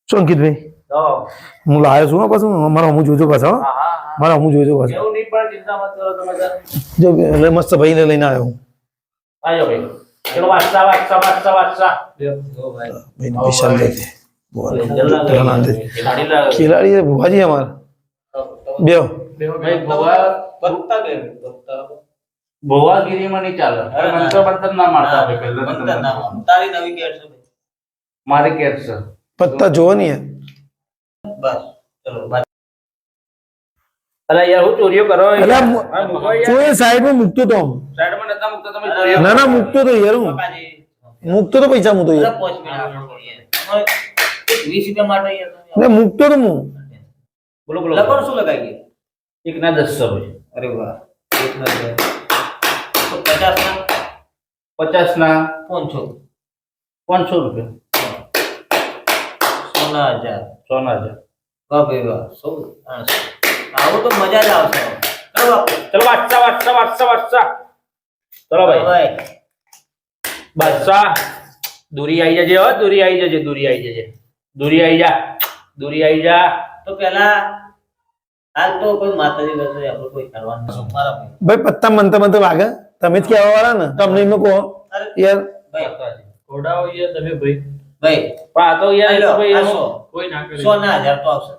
શું અંકિતભાઈ હું લાવ્યો છું પાછું મારા હું જોજો પાછા મારા હું જોજો પાછા જો એટલે મસ્ત ભાઈને લઈને આવ્યો હું विशाल खिलाड़ी है बुआ जी हमारा बेओ ભોવાગીરી માં નહીં ચાલે મંત્ર બંતર ના મારતા આપણે પહેલા બંતર ના તારી નવી કેટ છે મારી કેટ છે પત્તા જોવો નહીં બસ ચલો બસ અલા યાર હું ચોરીઓ કરો અલા ચોરી સાઈડ માં મૂકતો તો સાઈડ માં નતા મૂકતો તમે ચોરીઓ ના ના મૂકતો તો યાર હું મૂકતો તો પૈસા મૂકતો યાર 5 મિનિટ અમારે 20 રૂપિયા માટે યાર ને મૂકતો તો હું બોલો બોલો લખો શું લગાવી એક ના 10 રૂપિયા અરે વાહ એક ના 50 ના 500 રૂપિયા સોના હજાર વાહ ભાઈ વાહ આવો તો મજા જ આવશે ચલો વાટસા ચલો ભાઈ બાદશાહ દૂરી આવી જજે હો દૂરી આવી જા તો પેલા હાલ તો કોઈ માતાજી કરશે આપણે કોઈ કરવાનું મારા ભાઈ પત્તા મનતા વાગે તમે જ કહેવા વાળા ને તમને એમ કહો યાર ભાઈ ઘોડાઓ યાર તમે ભાઈ પણ આ તો યાર ભાઈ કોઈ ના કરે 100,000 તો આવશે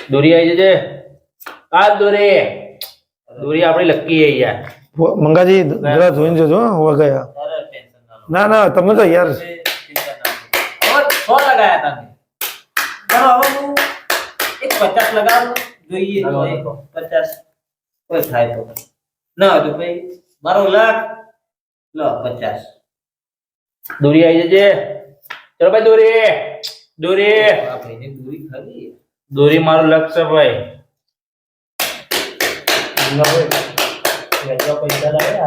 દોરી આવી જજે આ દોરી આપણી લકી છે યાર મંગાજી જરા જોઈને જજો હોવા ગયા ના ના તમે તો યાર 100 લગાયા તમે ચલો હવે હું એક 50 લગાવું જોઈએ 50 કોઈ થાય તો ના તો ભાઈ મારો લાખ લો 50 દોરી આવી જજે ચલો ભાઈ દોરી આ ભાઈને દોરી ખાવી દોરી મારું લક્ષ્ય ભાઈ પૈસા લાવે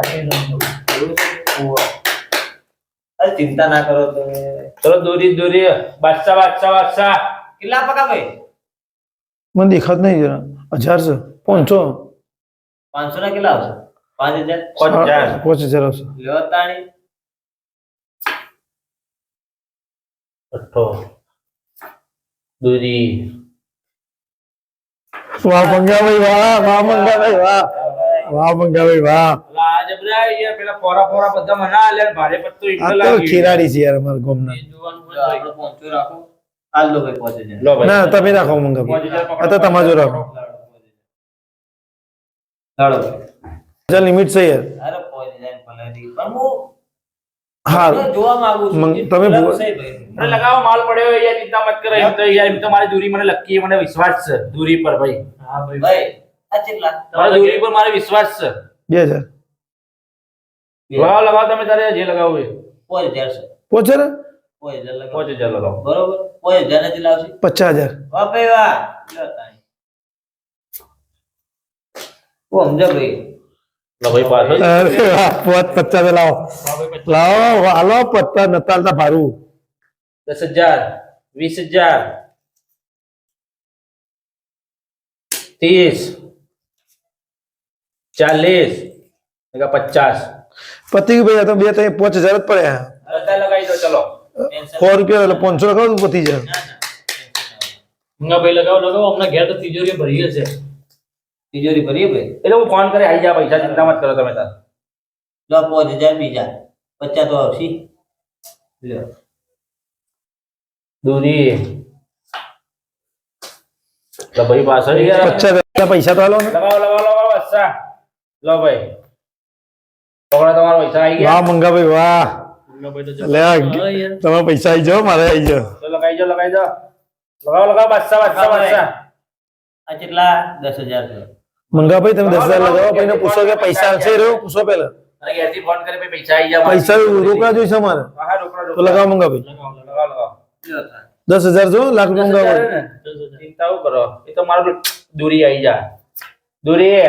અરે ચિંતા ના કરો તમે ચલો દોરી બાદશાહ કેટલા પકા ભાઈ મને દેખાત નહીં જરા 1000 છે 500 ના કેટલા આવશે 5000 આવશે લ્યો તાણી દોરી વાહ મંગાભાઈ વાહ મંગાભાઈ વાહ મંગાભાઈ વાહ પેલા પોરા બધા મના આલ્યા ભારે પત્તો ઈટલા લાગી ખીરાડી છે યાર અમાર ગામના આપણે પહોંચો રાખો હાલ લો ભાઈ પહોંચે જાય ના તમે રાખો મંગાભાઈ આ તો તમાજો રાખો ચાલો ચાલ લિમિટ છે યાર અરે પહોંચે જાય ભલેથી પણ હું હા જોવા માંગુ છું તમે અરે લગાવો માલ પડ્યો યાર ચિંતા મત કરો એમ તો યાર એમ તો મારી દૂરી મને લકી મને વિશ્વાસ છે દૂરી પર ભાઈ હા ભાઈ આ કેટલા તમારી દૂરી પર મારે વિશ્વાસ છે 2000 લગાવ તમે તારે જે લગાવો એ 5000 પહોંચે ને 5000 લગાવો બરોબર 5000 નથી લાવશે 50000 વાહ ભાઈ વાહ લો તાઈ ઓ સમજો ભાઈ લો ભાઈ પાછો અરે વાહ 50 લાવો હાલો પત્તા નતાલતા ભારું 10000 20000 30 40 50 પતિ ભાઈ તો 2 3 5000 જ પડ્યા અરે લગાઈ દો ચલો 100 રૂપિયા એટલે 500 લગાવો તો પતી જાય ભાઈ લગાવો અમને ઘેર તો તિજોરી ભરી છે તિજોરી ભરીએ ભાઈ એટલે હું ફોન કરે આવી જા પૈસા ચિંતા મત કરો તમે તાર લો 5000 બીજા 50 તો આવશે લ્યો દૂરી તો ભાઈ પાછળ 50 પૈસા તો હાલો ને લગાવો અચ્છા લો ભાઈ પકડો તમારો પૈસા આવી ગયા વાહ મંગાભાઈ વાહ લે તમારા પૈસા આવી જાવ મારે આવી જાવ તો લગાઈ દો લગાવો બાદશાહ આ કેટલા 10000 છે મંગાભાઈ તમે 10000 લગાવો પછી પૂછો કે પૈસા છે રહ્યો પૂછો પહેલા અરે ઘેરથી ફોન કરે ભાઈ પૈસા આવી ગયા પૈસા રોકડા જોઈશે અમારે હા રોકડા તો લગાવો મંગાભાઈ લગાવો 10000 જો લાખ મંગાવો ચિંતા કરો એ તો મારું દૂરી આવી જા દૂરી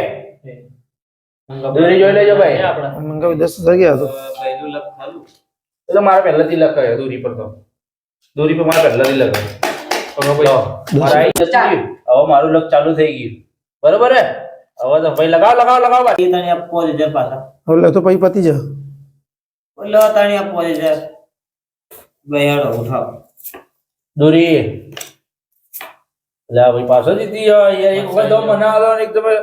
જોઈ લેજો ભાઈ આપણે મંગાવી 10000 ગયા તો પહેલું લખ ખાલું એ તો મારે પહેલાથી લખાયો દૂરી પર તો દૂરી પર મારે પહેલાથી લખાયો મારા આવી જશે હવે મારું લખ ચાલુ થઈ ગયું બરોબર હે હવે તો ભાઈ લગાવ લગાવ લગાવ ભાઈ. એ તાણી આ 5000 પાછા હવે તો પછી પતી જા લો તાણી આ 5000 ભાઈ હેડો ઉઠાવ દોરી લા ભાઈ પાછો જીતી યાર એક વખત તો મને આલો ને એકદમ હવે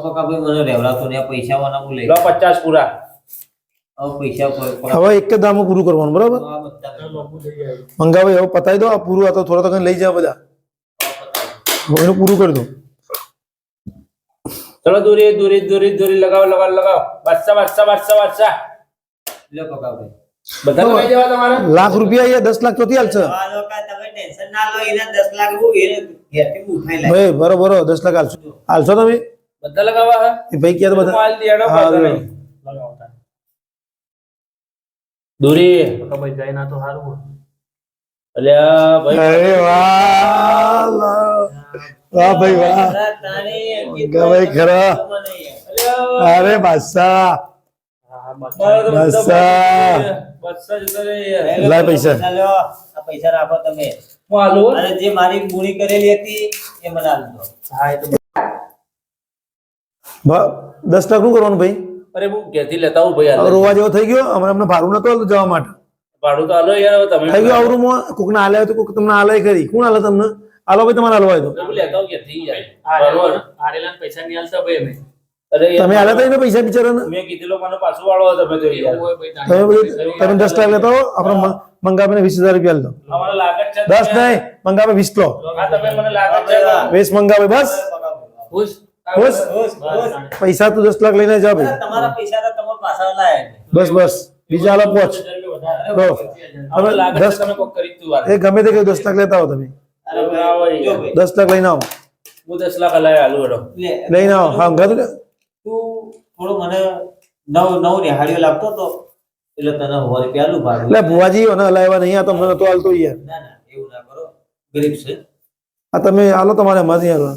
પકા ભાઈ મને રેવડાતો ને આ પૈસા વાના હું લઈ લો 50 પૂરા. હવે પૈસા પર હવે એક જ દામમાં પૂરું કરવાનું બરાબર આ બધા મંગાવે હવે પતાવી દો આ પૂરું આ તો થોડા તો કઈ લઈ જાવ બધા હવે એનું પૂરું કરી દો ચલો દોરી દોરી દોરી દોરી લગાવ લગાવ લગાવ બાદશાહ બાદશાહ બાદશાહ બાદશાહ લો પકા ભાઈ બધા લગાઈ દેવા તમારે. લાખ રૂપિયા અહીંયા 10 લાખ ચોથી હાલશે આ લોકો તમે ટેન્શન ના લો એને 10 લાખ હું એને ઘેરથી ઉઠાઈ લાય ભાઈ બરોબર 10 લાખ હાલશો હાલશો તમે બધા લગાવવા હે એ ભાઈ ક્યાં બધા માલ દિયાડો હા, બધા લો. નહીં. દોરી ભાઈ જાય ના તો સારું અલ્યા ભાઈ અરે વાહ વાહ ભાઈ વાહ તાણી ગવાઈ ખરા મને અલ્યા અરે બાદશાહ મારો તો બધા બાદશાહ. બાદશાહ જતો રે યાર. લાય પૈસા. લ્યો આ પૈસા રાખો તમે હું આલુ હો. અને જે મારી મૂડી કરેલી હતી એ મને આલજો હા એ તો 10 લાખ નું કરવાનું ભાઈ અરે હું ઘેરથી લેતા આવું ભાઈ હવે હાલ. રોવા જેવો થઈ ગયો અમને ભાડું નતો આલતું જવા માટે ભાડું તો આલો યાર હવે તમે થઈ ગયો અવરું કોક ને આલે તો કોક તમને આલે ખરી કોણ આલે તમને આલો ભાઈ તમારે આલવા હોય તો હું લેતા આવું ઘેરથી યાર. બરોબર. આરેલા પૈસા નહીં આલતા ભાઈ અમે અરે યાર, તમે આલે તો એને પૈસા બિચારાને મેં કીધેલો મને પાછું વાળો તમે તો યાર. એવું હોય ભાઈ તમે બધું તમે 10 લાખ લેતા હો આપણે મંગાવીને 20,000 રૂપિયા આલતો અમારે લાગત છે 10 નહીં મંગાવે 20 લો હા તમે મને લાગત છે 20 મંગાવે બસ ખુશ બસ પૈસા તું 10 લાખ લઈને જા ભાઈ તમારા પૈસા તો તમારા પાછા લાયા બસ બસ બીજા આલો પોચ લો અમારે લાગત છે 10 તમે કોક કરી તું વાર. એ ગમે તે કે 10 લાખ લેતા હો તમે અરે ભાઈ જો ભાઈ 10 લાખ લઈને આવો હું 10 લાખ હલાય આલુ હેડો. લે લઈને આવો હા ગયું તું થોડો મને નવ નેહાળીઓ લાગતો તો એટલે તને 100 રૂપિયા આલું ભાડું એટલે ભુવાજી અને હલાવ્યા નહીં આ તો મને તો હાલતો યાર ના ના એવું ના કરો ગરીબ છે આ તમે આલો તમારે એમાંથી આલો